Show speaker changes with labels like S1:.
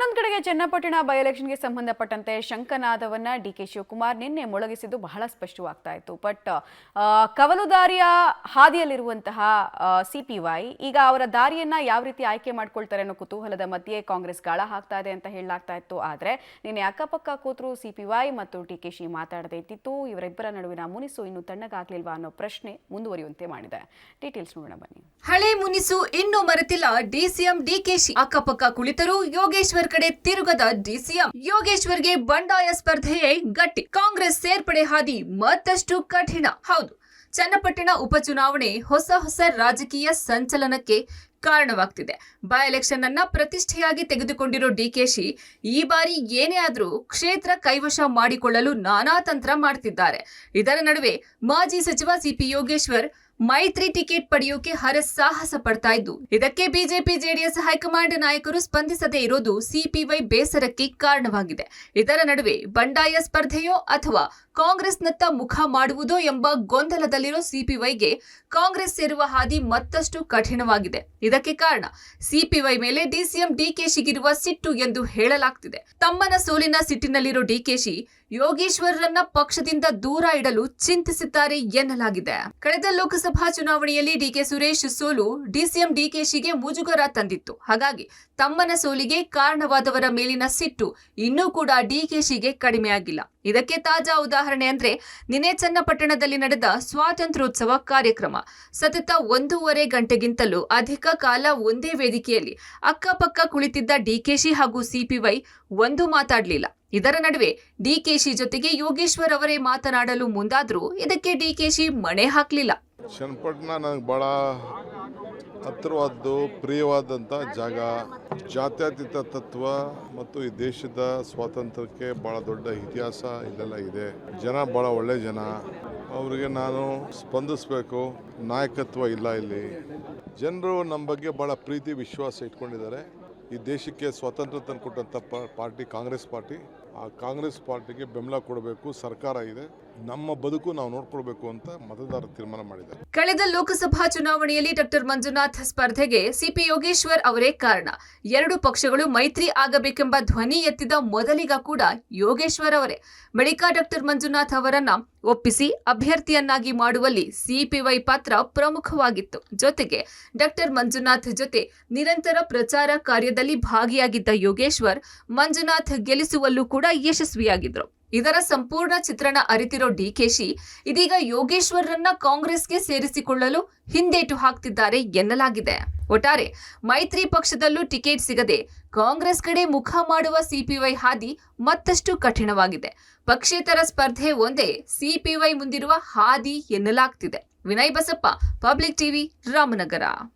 S1: ಇನ್ನೊಂದು ಕಡೆಗೆ ಚನ್ನಪಟ್ಟಣ ಬೈ ಎಲೆಕ್ಷನ್ಗೆ ಸಂಬಂಧಪಟ್ಟಂತೆ ಶಂಕನಾದವನ್ನ ಡಿಕೆ ಶಿವಕುಮಾರ್ ನಿನ್ನೆ ಮೊಳಗಿಸಿದ್ದು ಬಹಳ ಸ್ಪಷ್ಟವಾಗ್ತಾ ಇತ್ತು. ಬಟ್ ಕವಲುದಾರಿಯ ಹಾದಿಯಲ್ಲಿರುವಂತಹ ಸಿಪಿವೈ ಈಗ ಅವರ ದಾರಿಯನ್ನ ಯಾವ ರೀತಿ ಆಯ್ಕೆ ಮಾಡ್ಕೊಳ್ತಾರೆ ಅನ್ನೋ ಕುತೂಹಲದ ಮಧ್ಯೆ ಕಾಂಗ್ರೆಸ್ ಗಾಳ ಹಾಕ್ತಾ ಇದೆ ಅಂತ ಹೇಳಲಾಗ್ತಾ ಇತ್ತು. ಆದ್ರೆ ನಿನ್ನೆ ಅಕ್ಕಪಕ್ಕ ಕೂತರು ಸಿಪಿವೈ ಮತ್ತು ಡಿಕೆಶಿ ಮಾತಾಡದೇ ಇದ್ದಿತ್ತು. ಇವರಿಬ್ಬರ ನಡುವಿನ ಮುನಿಸು ಇನ್ನು ತಣ್ಣಗಾಗ್ಲಿಲ್ವಾ ಅನ್ನೋ ಪ್ರಶ್ನೆ ಮುಂದುವರಿಯುವಂತೆ ಮಾಡಿದೆ. ಡೀಟೇಲ್ಸ್ ನೋಡೋಣ ಬನ್ನಿ.
S2: ಹಳೆ ಮುನಿಸು ಇನ್ನೂ ಮರೆತಿಲ್ಲ ಡಿಸಿಎಂ ಡಿಕೆಶಿ. ಅಕ್ಕಪಕ್ಕ ಕುಳಿತರು ಯೋಗೇಶ್ವರ್ ಕಡೆ ತಿರುಗದ ಡಿಸಿಎಂ. ಯೋಗೇಶ್ವರ್ಗೆ ಬಂಡಾಯ ಸ್ಪರ್ಧೆಯೇ ಗಟ್ಟಿ. ಕಾಂಗ್ರೆಸ್ ಸೇರ್ಪಡೆ ಹಾದಿ ಮತ್ತಷ್ಟು ಕಠಿಣ. ಹೌದು, ಚನ್ನಪಟ್ಟಣ ಉಪಚುನಾವಣೆ ಹೊಸ ರಾಜಕೀಯ ಸಂಚಲನಕ್ಕೆ ಕಾರಣವಾಗ್ತಿದೆ. ಬೈ ಎಲೆಕ್ಷನ್ ಅನ್ನ ಪ್ರತಿಷ್ಠೆಯಾಗಿ ತೆಗೆದುಕೊಂಡಿರೋ ಡಿಕೆಶಿ ಈ ಬಾರಿ ಏನೇ ಆದ್ರೂ ಕ್ಷೇತ್ರ ಕೈವಶ ಮಾಡಿಕೊಳ್ಳಲು ನಾನಾ ತಂತ್ರ ಮಾಡ್ತಿದ್ದಾರೆ. ಇದರ ನಡುವೆ ಮಾಜಿ ಸಚಿವ ಸಿಪಿ ಯೋಗೇಶ್ವರ್ ಮೈತ್ರಿ ಟಿಕೆಟ್ ಪಡೆಯೋಕೆ ಹರಸಾಹಸ ಪಡ್ತಾ ಇದ್ದು, ಇದಕ್ಕೆ ಬಿಜೆಪಿ ಜೆಡಿಎಸ್ ಹೈಕಮಾಂಡ್ ನಾಯಕರು ಸ್ಪಂದಿಸದೇ ಇರೋದು ಸಿಪಿವೈ ಬೇಸರಕ್ಕೆ ಕಾರಣವಾಗಿದೆ. ಇದರ ನಡುವೆ ಬಂಡಾಯ ಸ್ಪರ್ಧೆಯೋ ಅಥವಾ ಕಾಂಗ್ರೆಸ್ನತ್ತ ಮುಖ ಮಾಡುವುದೋ ಎಂಬ ಗೊಂದಲದಲ್ಲಿರೋ ಸಿಪಿವೈಗೆ ಕಾಂಗ್ರೆಸ್ ಸೇರುವ ಹಾದಿ ಮತ್ತಷ್ಟು ಕಠಿಣವಾಗಿದೆ. ಇದಕ್ಕೆ ಕಾರಣ ಸಿಪಿವೈ ಮೇಲೆ ಡಿಸಿಎಂ ಡಿಕೆಶಿಗಿರುವ ಸಿಟ್ಟು ಎಂದು ಹೇಳಲಾಗ್ತಿದೆ. ತಮ್ಮನ ಸೋಲಿನ ಸಿಟ್ಟಿನಲ್ಲಿರೋ ಡಿಕೆಶಿ ಯೋಗೇಶ್ವರರನ್ನ ಪಕ್ಷದಿಂದ ದೂರ ಇಡಲು ಚಿಂತಿಸಿದ್ದಾರೆ ಎನ್ನಲಾಗಿದೆ. ಕಳೆದ ಲೋಕಸಭಾ ಚುನಾವಣೆಯಲ್ಲಿ ಡಿಕೆ ಸುರೇಶ್ ಸೋಲು ಡಿಸಿಎಂ ಡಿಕೆಶಿಗೆ ಮುಜುಗರ ತಂದಿತ್ತು. ಹಾಗಾಗಿ ತಮ್ಮನ ಸೋಲಿಗೆ ಕಾರಣವಾದವರ ಮೇಲಿನ ಸಿಟ್ಟು ಇನ್ನೂ ಕೂಡ ಡಿಕೆಶಿಗೆ ಕಡಿಮೆಯಾಗಿಲ್ಲ. ಇದಕ್ಕೆ ತಾಜಾ ಉದಾಹರಣೆ ಅಂದ್ರೆ ನಿನ್ನೆ ಚನ್ನಪಟ್ಟಣದಲ್ಲಿ ನಡೆದ ಸ್ವಾತಂತ್ರ್ಯೋತ್ಸವ ಕಾರ್ಯಕ್ರಮ. ಸತತ 1.5 ಗಂಟೆಗಿಂತಲೂ ಅಧಿಕ ಕಾಲ ಒಂದೇ ವೇದಿಕೆಯಲ್ಲಿ ಅಕ್ಕಪಕ್ಕ ಕುಳಿತಿದ್ದ ಡಿಕೆಶಿ ಹಾಗೂ ಸಿಪಿವೈ ಒಂದು ಮಾತಾಡಲಿಲ್ಲ. ಇದರ ನಡುವೆ ಡಿಕೆಶಿ ಜೊತೆಗೆ ಯೋಗೇಶ್ವರ್ ಅವರೇ ಮಾತನಾಡಲು ಮುಂದಾದ್ರೂ ಇದಕ್ಕೆ ಡಿಕೆಶಿ ಮಣೆ ಹಾಕಲಿಲ್ಲ.
S3: ಚನ್ನಪಟ್ಟಣ ನನಗೆ ಬಹಳ ಹತ್ತಿರವಾದ್ದು ಪ್ರಿಯವಾದಂಥ ಜಾಗ. ಜಾತ್ಯತೀತ ತತ್ವ ಮತ್ತು ಈ ದೇಶದ ಸ್ವಾತಂತ್ರ್ಯಕ್ಕೆ ಬಹಳ ದೊಡ್ಡ ಇತಿಹಾಸ ಇದೆಲ್ಲ ಇದೆ. ಜನ ಬಹಳ ಒಳ್ಳೆ ಜನ, ಅವರಿಗೆ ನಾನು ಸ್ಪಂದಿಸಬೇಕು. ನಾಯಕತ್ವ ಇಲ್ಲ ಇಲ್ಲಿ. ಜನರು ನಮ್ಮ ಬಗ್ಗೆ ಬಹಳ ಪ್ರೀತಿ ವಿಶ್ವಾಸ ಇಟ್ಕೊಂಡಿದ್ದಾರೆ. ಈ ದೇಶಕ್ಕೆ ಸ್ವಾತಂತ್ರ್ಯ ತಂದುಕೊಟ್ಟಂಥ ಪಾರ್ಟಿ ಕಾಂಗ್ರೆಸ್ ಪಾರ್ಟಿ. ಆ ಕಾಂಗ್ರೆಸ್ ಪಾರ್ಟಿಗೆ ಬೆಂಬಲ ಕೊಡಬೇಕು. ಸರ್ಕಾರ ಇದೆ, ನಮ್ಮ ಬದುಕು ನಾವು ನೋಡ್ಕೊಳ್ಬೇಕು ಅಂತ ಮತದಾರರು ತೀರ್ಮಾನ ಮಾಡಿದ್ದಾರೆ.
S2: ಕಳೆದ ಲೋಕಸಭಾ ಚುನಾವಣೆಯಲ್ಲಿ ಡಾಕ್ಟರ್ ಮಂಜುನಾಥ್ ಸ್ಪರ್ಧೆಗೆ ಸಿಪಿ ಯೋಗೇಶ್ವರ್ ಅವರೇ ಕಾರಣ. ಎರಡು ಪಕ್ಷಗಳು ಮೈತ್ರಿ ಆಗಬೇಕೆಂಬ ಧ್ವನಿ ಎತ್ತಿದ ಮೊದಲಿಗ ಕೂಡ ಯೋಗೇಶ್ವರ್ ಅವರೇ. ಬಳಿಕ ಡಾಕ್ಟರ್ ಮಂಜುನಾಥ್ ಅವರನ್ನ ಒಪ್ಪಿಸಿ ಅಭ್ಯರ್ಥಿಯನ್ನಾಗಿ ಮಾಡುವಲ್ಲಿ ಸಿಪಿವೈ ಪಾತ್ರ ಪ್ರಮುಖವಾಗಿತ್ತು. ಜೊತೆಗೆ ಡಾಕ್ಟರ್ ಮಂಜುನಾಥ್ ಜೊತೆ ನಿರಂತರ ಪ್ರಚಾರ ಕಾರ್ಯದಲ್ಲಿ ಭಾಗಿಯಾಗಿದ್ದ ಯೋಗೇಶ್ವರ್ ಮಂಜುನಾಥ್ ಗೆಲ್ಲಿಸುವಲ್ಲೂ ಕೂಡ ಯಶಸ್ವಿಯಾಗಿದ್ರು. ಇದರ ಸಂಪೂರ್ಣ ಚಿತ್ರಣ ಅರಿತಿರೋ ಡಿಕೆಶಿ ಇದೀಗ ಯೋಗೇಶ್ವರರನ್ನ ಕಾಂಗ್ರೆಸ್ಗೆ ಸೇರಿಸಿಕೊಳ್ಳಲು ಹಿಂದೇಟು ಹಾಕ್ತಿದ್ದಾರೆ ಎನ್ನಲಾಗಿದೆ. ಒಟ್ಟಾರೆ ಮೈತ್ರಿ ಪಕ್ಷದಲ್ಲೂ ಟಿಕೆಟ್ ಸಿಗದೆ ಕಾಂಗ್ರೆಸ್ ಕಡೆ ಮುಖ ಮಾಡುವ ಸಿಪಿವೈ ಹಾದಿ ಮತ್ತಷ್ಟು ಕಠಿಣವಾಗಿದೆ. ಪಕ್ಷೇತರ ಸ್ಪರ್ಧೆ ಒಂದೇ ಸಿಪಿವೈ ಮುಂದಿರುವ ಹಾದಿ ಎನ್ನಲಾಗ್ತಿದೆ. Vinay Basappa, public TV, Ramanagara.